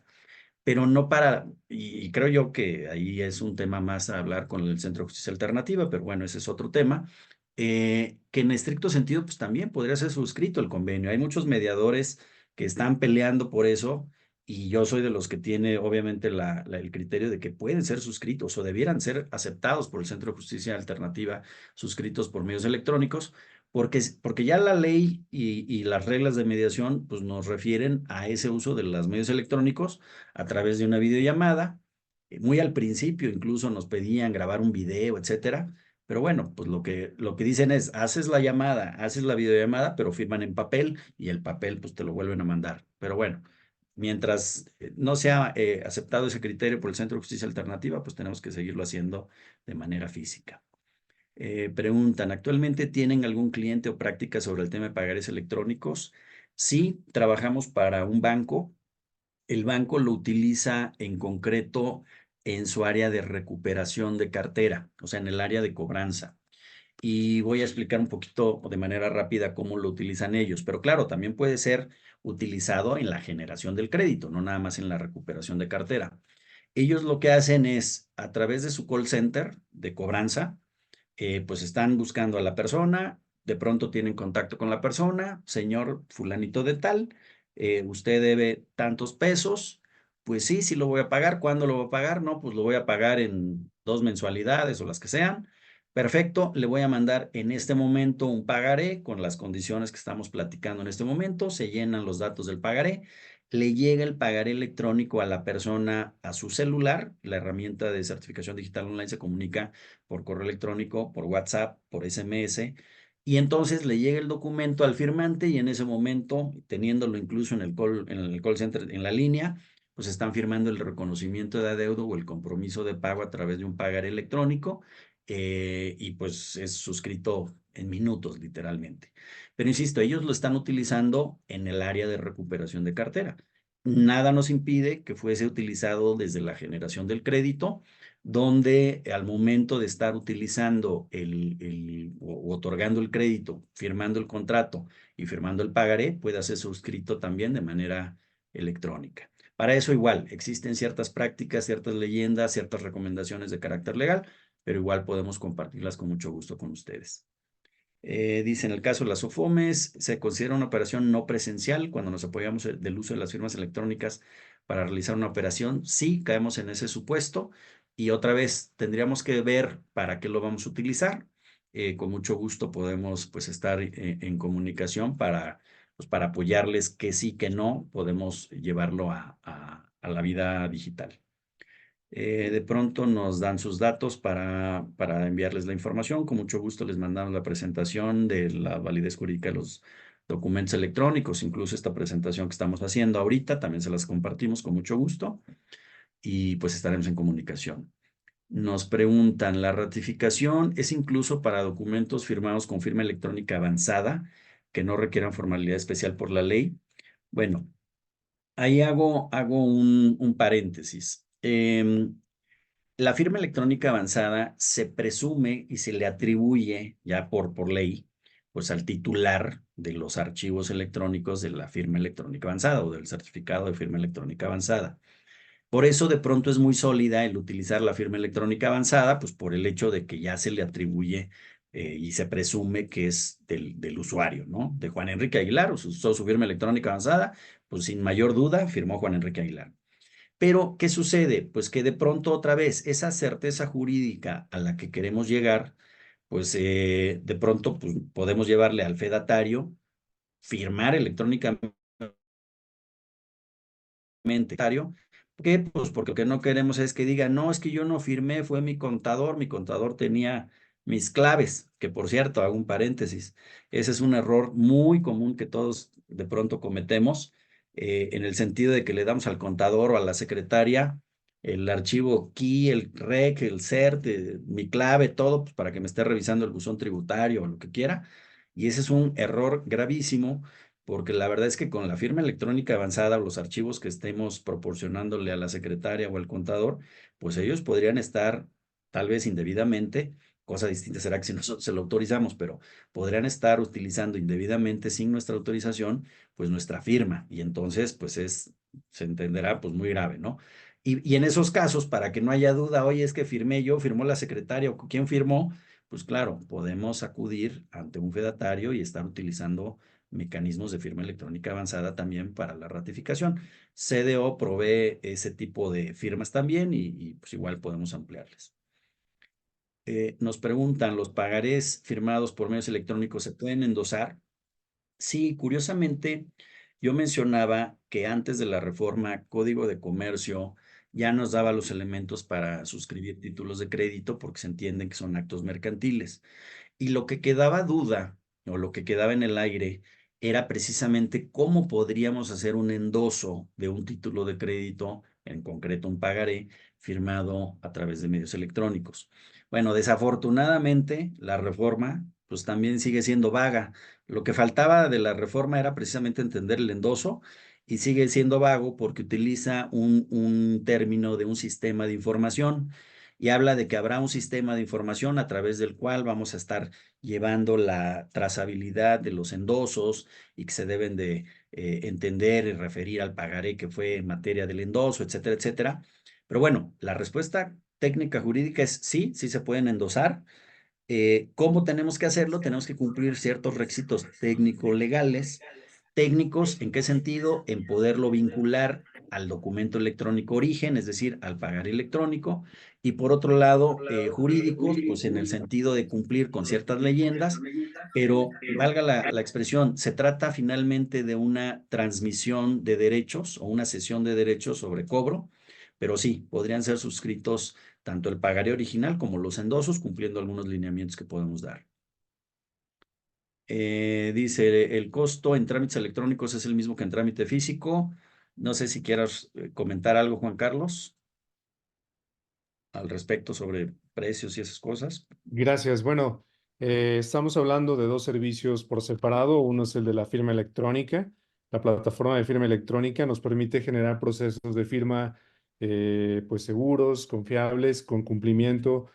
pero no para, y creo yo que ahí es un tema más a hablar con el Centro de Justicia Alternativa, pero bueno, ese es otro tema, que en estricto sentido, pues también podría ser suscrito el convenio. Hay muchos mediadores que están peleando por eso, y yo soy de los que tiene obviamente el criterio de que pueden ser suscritos o debieran ser aceptados por el Centro de Justicia Alternativa, suscritos por medios electrónicos, porque ya la ley y las reglas de mediación pues nos refieren a ese uso de los medios electrónicos a través de una videollamada. Muy al principio incluso nos pedían grabar un video, etcétera. Pero bueno, pues lo que dicen es, haces la llamada, haces la videollamada, pero firman en papel y el papel pues te lo vuelven a mandar. Pero bueno, mientras no sea aceptado ese criterio por el Centro de Justicia Alternativa, pues tenemos que seguirlo haciendo de manera física. Preguntan, ¿actualmente tienen algún cliente o práctica sobre el tema de pagares electrónicos? Sí, trabajamos para un banco. El banco lo utiliza en concreto en su área de recuperación de cartera, o sea, en el área de cobranza. Y voy a explicar un poquito de manera rápida cómo lo utilizan ellos. Pero claro, también puede ser utilizado en la generación del crédito, no nada más en la recuperación de cartera. Ellos lo que hacen es, a través de su call center de cobranza, pues están buscando a la persona, de pronto tienen contacto con la persona, señor fulanito de tal, usted debe tantos pesos, pues sí, sí lo voy a pagar. ¿Cuándo lo voy a pagar? No, pues lo voy a pagar en 2 mensualidades o las que sean. Perfecto, le voy a mandar en este momento un pagaré con las condiciones que estamos platicando en este momento, se llenan los datos del pagaré, le llega el pagaré electrónico a la persona a su celular, la herramienta de certificación digital online se comunica por correo electrónico, por WhatsApp, por SMS, y entonces le llega el documento al firmante y en ese momento, teniéndolo incluso en el call center, en la línea, pues están firmando el reconocimiento de adeudo o el compromiso de pago a través de un pagaré electrónico, y pues es suscrito en minutos, literalmente. Pero insisto, ellos lo están utilizando en el área de recuperación de cartera. Nada nos impide que fuese utilizado desde la generación del crédito, donde al momento de estar utilizando o otorgando el crédito, firmando el contrato y firmando el pagaré, pueda ser suscrito también de manera electrónica. Para eso igual, existen ciertas prácticas, ciertas leyendas, ciertas recomendaciones de carácter legal, pero igual podemos compartirlas con mucho gusto con ustedes. Dice, en el caso de las OFOMES, se considera una operación no presencial cuando nos apoyamos del uso de las firmas electrónicas para realizar una operación. Sí, caemos en ese supuesto. Y otra vez, tendríamos que ver para qué lo vamos a utilizar. Con mucho gusto podemos pues estar en comunicación pues, para apoyarles que sí, que no, podemos llevarlo a la vida digital. De pronto nos dan sus datos para enviarles la información. Con mucho gusto les mandamos la presentación de la validez jurídica de los documentos electrónicos, incluso esta presentación que estamos haciendo ahorita, también se las compartimos con mucho gusto y pues estaremos en comunicación. Nos preguntan, ¿la ratificación es incluso para documentos firmados con firma electrónica avanzada que no requieran formalidad especial por la ley? Bueno, ahí hago un paréntesis. La firma electrónica avanzada se presume y se le atribuye ya por ley, pues al titular de los archivos electrónicos de la firma electrónica avanzada o del certificado de firma electrónica avanzada. Por eso de pronto es muy sólida el utilizar la firma electrónica avanzada, pues por el hecho de que ya se le atribuye y se presume que es del usuario, ¿no? De Juan Enrique Aguilar, usó su firma electrónica avanzada, pues sin mayor duda firmó Juan Enrique Aguilar. Pero, ¿qué sucede? Pues que de pronto otra vez esa certeza jurídica a la que queremos llegar, pues de pronto pues, podemos llevarle al fedatario, firmar electrónicamente. ¿Por qué? Pues porque lo que no queremos es que diga, no, es que yo no firmé, fue mi contador tenía mis claves, que por cierto, hago un paréntesis, ese es un error muy común que todos de pronto cometemos, en el sentido de que le damos al contador o a la secretaria el archivo key, el rec, el cert, mi clave, todo, pues para que me esté revisando el buzón tributario o lo que quiera, y ese es un error gravísimo porque la verdad es que con la firma electrónica avanzada o los archivos que estemos proporcionándole a la secretaria o al contador, pues ellos podrían estar tal vez indebidamente, cosa distinta será que si nosotros se lo autorizamos, pero podrían estar utilizando indebidamente sin nuestra autorización, pues nuestra firma, y entonces pues se entenderá pues muy grave, ¿no? Y en esos casos, para que no haya duda, oye, es que firmé yo, firmó la secretaria o quién firmó, pues claro, podemos acudir ante un fedatario y estar utilizando mecanismos de firma electrónica avanzada también para la ratificación. CDO provee ese tipo de firmas también y pues igual podemos ampliarles. Nos preguntan, ¿los pagarés firmados por medios electrónicos se pueden endosar? Sí, curiosamente, yo mencionaba que antes de la reforma, Código de Comercio ya nos daba los elementos para suscribir títulos de crédito porque se entienden que son actos mercantiles. Y lo que quedaba duda o lo que quedaba en el aire era precisamente cómo podríamos hacer un endoso de un título de crédito, en concreto un pagaré, firmado a través de medios electrónicos. Bueno, desafortunadamente la reforma pues también sigue siendo vaga. Lo que faltaba de la reforma era precisamente entender el endoso y sigue siendo vago porque utiliza un término de un sistema de información y habla de que habrá un sistema de información a través del cual vamos a estar llevando la trazabilidad de los endosos y que se deben de entender y referir al pagaré que fue en materia del endoso, etcétera, etcétera. Pero bueno, la respuesta técnica jurídica es sí, sí se pueden endosar. ¿Cómo tenemos que hacerlo? Tenemos que cumplir ciertos requisitos técnico-legales. Técnicos, ¿en qué sentido? En poderlo vincular al documento electrónico origen, es decir, al pagar electrónico. Y por otro lado, jurídicos, pues en el sentido de cumplir con ciertas leyendas, pero valga la expresión, se trata finalmente de una transmisión de derechos o una cesión de derechos sobre cobro, pero sí, podrían ser suscritos tanto el pagaré original como los endosos, cumpliendo algunos lineamientos que podemos dar. Dice, el costo en trámites electrónicos es el mismo que en trámite físico. No sé si quieras comentar algo, Juan Carlos, al respecto sobre precios y esas cosas. Gracias. Bueno, estamos hablando de dos servicios por separado. Uno es el de la firma electrónica. La plataforma de firma electrónica nos permite generar procesos de firma pues seguros, confiables, con cumplimiento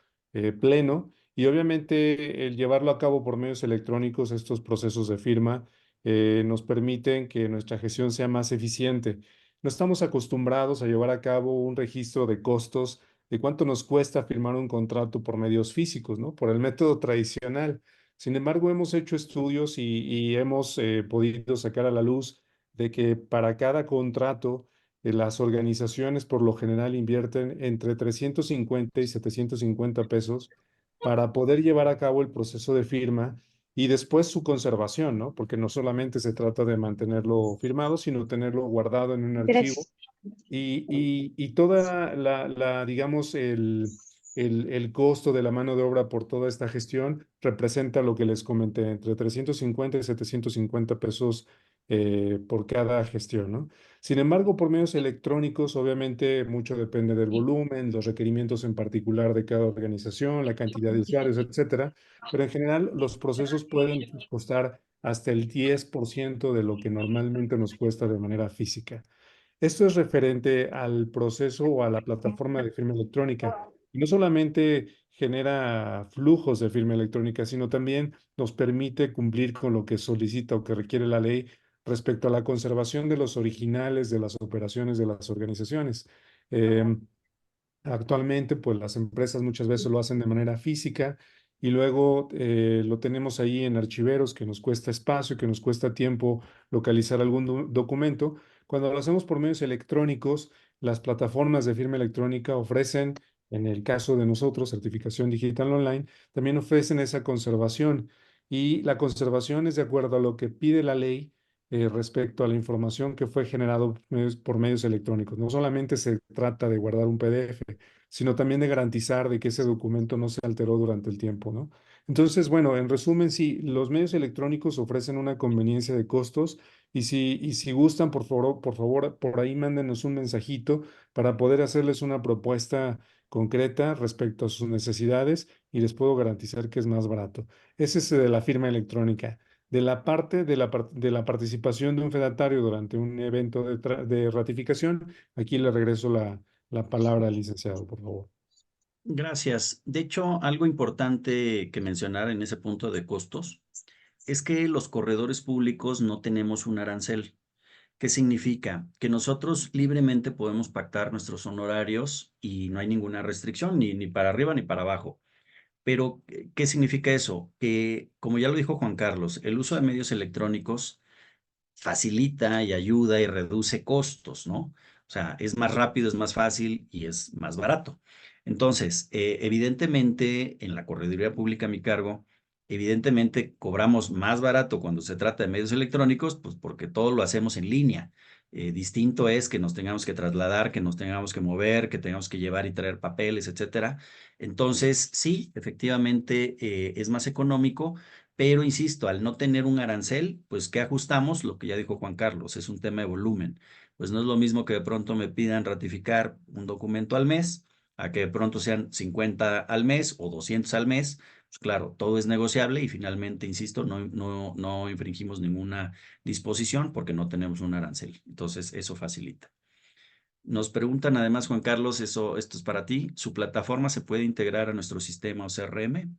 pleno. Y obviamente el llevarlo a cabo por medios electrónicos, estos procesos de firma, nos permiten que nuestra gestión sea más eficiente. No estamos acostumbrados a llevar a cabo un registro de costos de cuánto nos cuesta firmar un contrato por medios físicos, ¿no? Por el método tradicional. Sin embargo, hemos hecho estudios y hemos podido sacar a la luz de que para cada contrato, las organizaciones por lo general invierten entre 350 y 750 pesos para poder llevar a cabo el proceso de firma y después su conservación, ¿no? Porque no solamente se trata de mantenerlo firmado, sino tenerlo guardado en un archivo Gracias. y toda digamos, el costo de la mano de obra por toda esta gestión representa lo que les comenté, entre 350 y 750 pesos por cada gestión, ¿no? Sin embargo, por medios electrónicos, obviamente, mucho depende del volumen, los requerimientos en particular de cada organización, la cantidad de usuarios, etcétera. Pero en general, los procesos pueden costar hasta el 10% de lo que normalmente nos cuesta de manera física. Esto es referente al proceso o a la plataforma de firma electrónica. Y no solamente genera flujos de firma electrónica, sino también nos permite cumplir con lo que solicita o que requiere la ley respecto a la conservación de los originales de las operaciones de las organizaciones. Em, Actualmente, pues las empresas muchas veces lo hacen de manera física y luego lo tenemos ahí en archiveros que nos cuesta espacio, que nos cuesta tiempo localizar algún documento. Cuando lo hacemos por medios electrónicos, las plataformas de firma electrónica ofrecen, en el caso de nosotros, certificación digital online, también ofrecen esa conservación. Y la conservación es de acuerdo a lo que pide la ley respecto a la información que fue generado por medios electrónicos. No solamente se trata de guardar un PDF, sino también de garantizar de que ese documento no se alteró durante el tiempo, ¿no? Entonces, bueno, en resumen, sí, los medios electrónicos ofrecen una conveniencia de costos y si gustan, por favor, por ahí mándenos un mensajito para poder hacerles una propuesta concreta respecto a sus necesidades y les puedo garantizar que es más barato. Ese es de la firma electrónica. de la parte de la participación de un fedatario durante un evento de ratificación, aquí le regreso la palabra al licenciado, por favor. Gracias. De hecho, algo importante que mencionar en ese punto de costos es que los corredores públicos no tenemos un arancel. ¿Qué significa? Que nosotros libremente podemos pactar nuestros honorarios y no hay ninguna restricción, ni para arriba ni para abajo. Pero, ¿qué significa eso? Que, como ya lo dijo Juan Carlos, el uso de medios electrónicos facilita y ayuda y reduce costos, ¿no? O sea, es más rápido, es más fácil y es más barato. Entonces, evidentemente, en la correduría pública a mi cargo, evidentemente cobramos más barato cuando se trata de medios electrónicos, pues porque todo lo hacemos en línea. Distinto es que nos tengamos que trasladar, que nos tengamos que mover, que tengamos que llevar y traer papeles, etcétera. Entonces, sí, efectivamente, es más económico, pero insisto, al no tener un arancel, pues ¿qué ajustamos? Lo que ya dijo Juan Carlos, es un tema de volumen. Pues no es lo mismo que de pronto me pidan ratificar un documento al mes, a que de pronto sean 50 al mes o 200 al mes. Pues claro, todo es negociable y finalmente, insisto, no infringimos ninguna disposición porque no tenemos un arancel. Entonces, eso facilita. Nos preguntan además, Juan Carlos, esto es para ti. ¿Su plataforma se puede integrar a nuestro sistema o CRM?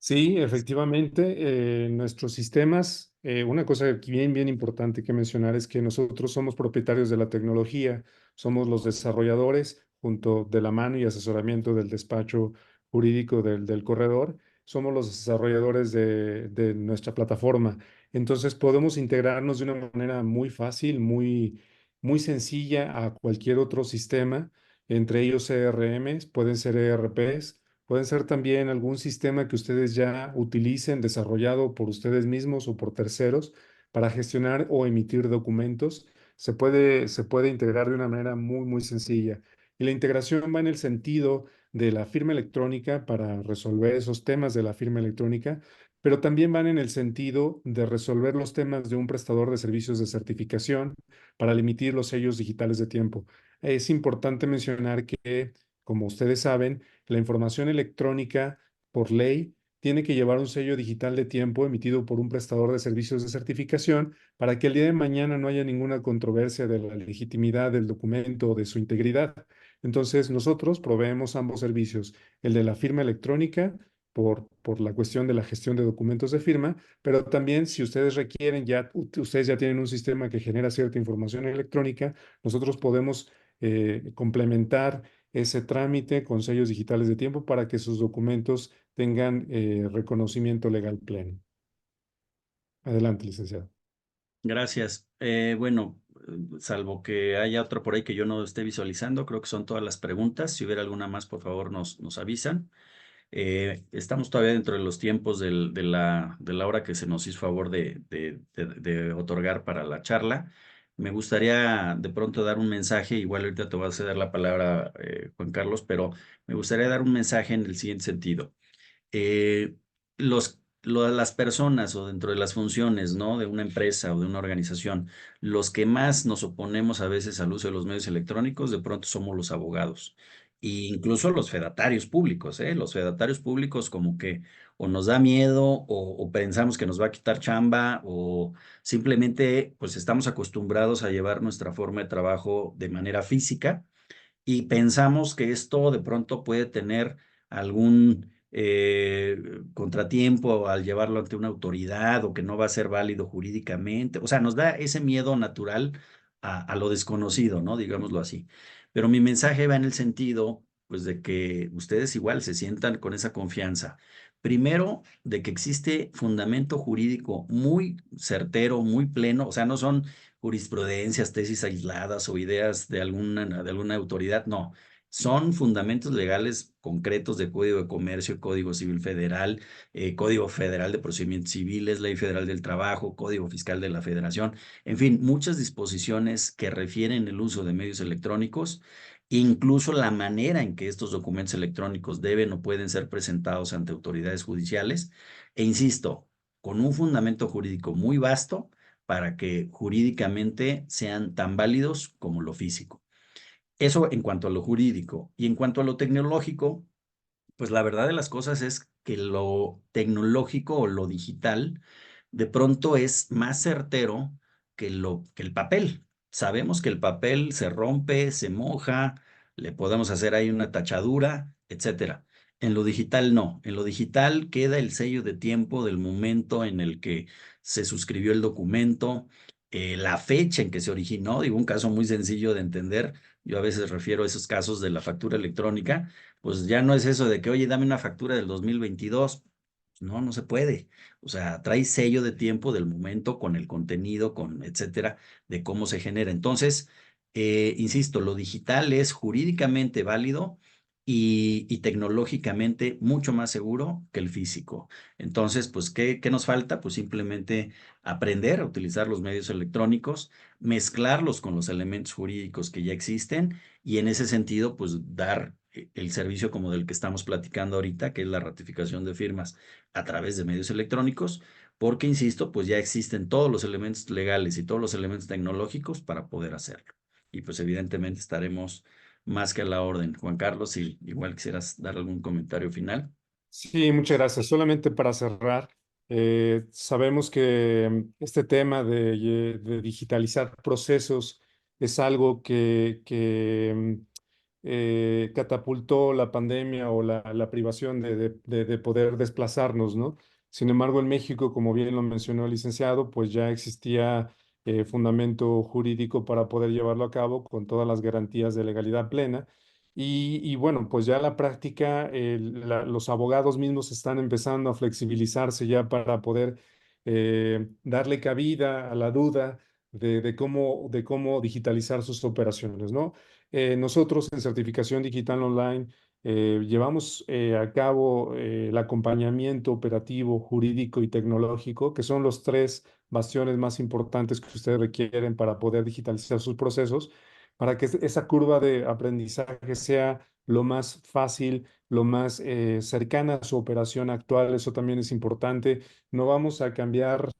Sí, efectivamente, nuestros sistemas, una cosa bien importante que mencionar es que nosotros somos propietarios de la tecnología, somos los desarrolladores junto de la mano y asesoramiento del despacho jurídico del corredor, somos los desarrolladores de nuestra plataforma. Entonces podemos integrarnos de una manera muy fácil, muy sencilla a cualquier otro sistema, entre ellos CRMs, pueden ser ERPs. Pueden ser también algún sistema que ustedes ya utilicen, desarrollado por ustedes mismos o por terceros para gestionar o emitir documentos. Se puede integrar de una manera muy sencilla. Y la integración va en el sentido de la firma electrónica para resolver esos temas de la firma electrónica, pero también van en el sentido de resolver los temas de un prestador de servicios de certificación para emitir los sellos digitales de tiempo. Es importante mencionar que, como ustedes saben, la información electrónica, por ley, tiene que llevar un sello digital de tiempo emitido por un prestador de servicios de certificación para que el día de mañana no haya ninguna controversia de la legitimidad del documento o de su integridad. Entonces, nosotros proveemos ambos servicios, el de la firma electrónica por la cuestión de la gestión de documentos de firma, pero también si ustedes requieren, ustedes ya tienen un sistema que genera cierta información electrónica, nosotros podemos complementar ese trámite con sellos digitales de tiempo para que sus documentos tengan reconocimiento legal pleno. Adelante, licenciado. Gracias. Bueno, salvo que haya otro por ahí que yo no esté visualizando, creo que son todas las preguntas. Si hubiera alguna más, por favor, nos avisan. Estamos todavía dentro de los tiempos de la hora que se nos hizo favor de otorgar para la charla. Me gustaría de pronto dar un mensaje, igual ahorita te voy a ceder la palabra, Juan Carlos, pero me gustaría dar un mensaje en el siguiente sentido. eh, las personas o dentro de las funciones, ¿no? De una empresa o de una organización, los que más nos oponemos a veces al uso de los medios electrónicos, de pronto somos los abogados. E incluso los fedatarios públicos, ¿eh? Los fedatarios públicos como que o nos da miedo o pensamos que nos va a quitar chamba o simplemente pues estamos acostumbrados a llevar nuestra forma de trabajo de manera física y pensamos que esto de pronto puede tener algún contratiempo al llevarlo ante una autoridad o que no va a ser válido jurídicamente. O sea, nos da ese miedo natural a lo desconocido, ¿no? Digámoslo así. Pero mi mensaje va en el sentido, pues, de que ustedes igual se sientan con esa confianza. Primero, de que existe fundamento jurídico muy certero, muy pleno, o sea, no son jurisprudencias, tesis aisladas o ideas de alguna autoridad, no. Son fundamentos legales concretos de Código de Comercio, Código Civil Federal, Código Federal de Procedimientos Civiles, Ley Federal del Trabajo, Código Fiscal de la Federación, en fin, muchas disposiciones que refieren el uso de medios electrónicos, incluso la manera en que estos documentos electrónicos deben o pueden ser presentados ante autoridades judiciales, e insisto, con un fundamento jurídico muy vasto para que jurídicamente sean tan válidos como lo físico. Eso en cuanto a lo jurídico. Y en cuanto a lo tecnológico, Pues la verdad de las cosas es que lo tecnológico o lo digital de pronto es más certero que el papel. Sabemos que el papel se rompe, se moja, le podemos hacer ahí una tachadura, etcétera. En lo digital no. En lo digital queda el sello de tiempo del momento en el que se suscribió el documento, la fecha en que se originó. Digo, un caso muy sencillo de entender. Yo a veces refiero a esos casos de la factura electrónica. Pues ya no es eso de que, oye, dame una factura del 2022. No, no se puede. O sea, trae sello de tiempo del momento con el contenido, con etcétera, de cómo se genera. Entonces, insisto, lo digital es jurídicamente válido y tecnológicamente mucho más seguro que el físico. Entonces, pues, ¿qué nos falta? Pues simplemente aprender a utilizar los medios electrónicos, mezclarlos con los elementos jurídicos que ya existen y en ese sentido, pues, dar el servicio como del que estamos platicando ahorita, que es la ratificación de firmas a través de medios electrónicos, porque, insisto, pues ya existen todos los elementos legales y todos los elementos tecnológicos para poder hacerlo. Y pues evidentemente estaremos más que a la orden. Juan Carlos, si igual quisieras dar algún comentario final. Sí, muchas gracias. Solamente para cerrar, sabemos que este tema de digitalizar procesos es algo que catapultó la pandemia o la privación de poder desplazarnos, ¿no? Sin embargo, en México, como bien lo mencionó el licenciado, pues ya existía fundamento jurídico para poder llevarlo a cabo con todas las garantías de legalidad plena. Y bueno, pues ya la práctica, los abogados mismos están empezando a flexibilizarse ya para poder darle cabida a la duda de cómo digitalizar sus operaciones, ¿no? Nosotros en Certificación Digital Online llevamos a cabo el acompañamiento operativo, jurídico y tecnológico, que son los tres bastiones más importantes que ustedes requieren para poder digitalizar sus procesos, para que esa curva de aprendizaje sea lo más fácil, lo más cercana a su operación actual. Eso también es importante. No vamos a cambiar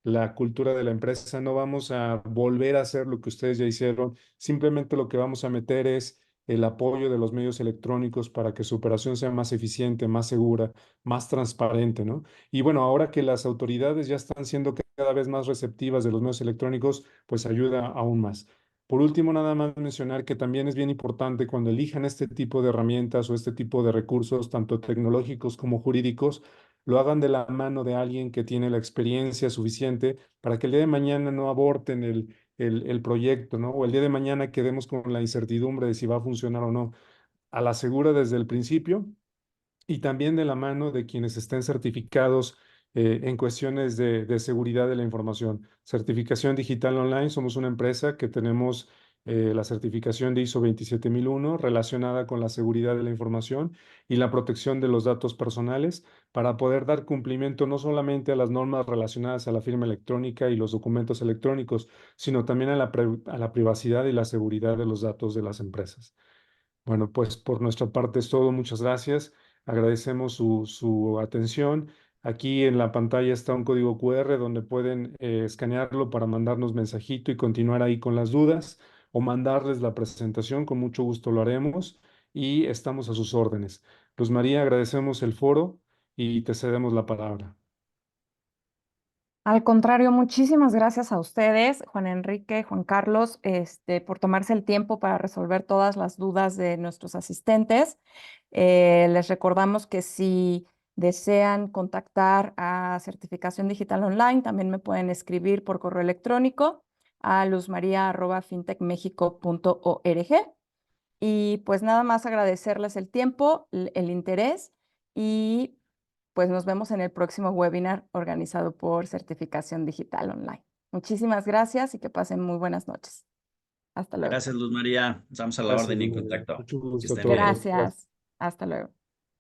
la cultura de la empresa, no vamos a volver a hacer lo que ustedes ya hicieron. Simplemente lo que vamos a meter es el apoyo de los medios electrónicos para que su operación sea más eficiente, más segura, más transparente, ¿no? Y bueno, ahora que las autoridades ya están siendo cada vez más receptivas de los medios electrónicos, pues ayuda aún más. Por último, nada más mencionar que también es bien importante cuando elijan este tipo de herramientas o este tipo de recursos, tanto tecnológicos como jurídicos, lo hagan de la mano de alguien que tiene la experiencia suficiente para que el día de mañana no aborten el proyecto, ¿no? O el día de mañana quedemos con la incertidumbre de si va a funcionar o no. A la segura desde el principio y también de la mano de quienes estén certificados en cuestiones de seguridad de la información. Certificación Digital Online, somos una empresa que tenemos la certificación de ISO 27001 relacionada con la seguridad de la información y la protección de los datos personales para poder dar cumplimiento no solamente a las normas relacionadas a la firma electrónica y los documentos electrónicos, sino también a la privacidad y la seguridad de los datos de las empresas. Bueno, pues por nuestra parte es todo. Muchas gracias. Agradecemos su atención. Aquí en la pantalla está un código QR donde pueden escanearlo para mandarnos mensajito y continuar ahí con las dudas o mandarles la presentación. Con mucho gusto lo haremos y estamos a sus órdenes. Luz María, agradecemos el foro y te cedemos la palabra. Al contrario, muchísimas gracias a ustedes, Juan Enrique, Juan Carlos, por tomarse el tiempo para resolver todas las dudas de nuestros asistentes. Les recordamos que si desean contactar a Certificación Digital Online, también me pueden escribir por correo electrónico a luzmaria@fintechmexico.org. Y pues nada más agradecerles el tiempo, el interés y pues nos vemos en el próximo webinar organizado por Certificación Digital Online. Muchísimas gracias y que pasen muy buenas noches. Hasta luego. Gracias, Luz María. Estamos a la Gracias, orden y en Luz María. contacto. Mucho Que gusto a estén bien. todos. Gracias. Hasta luego.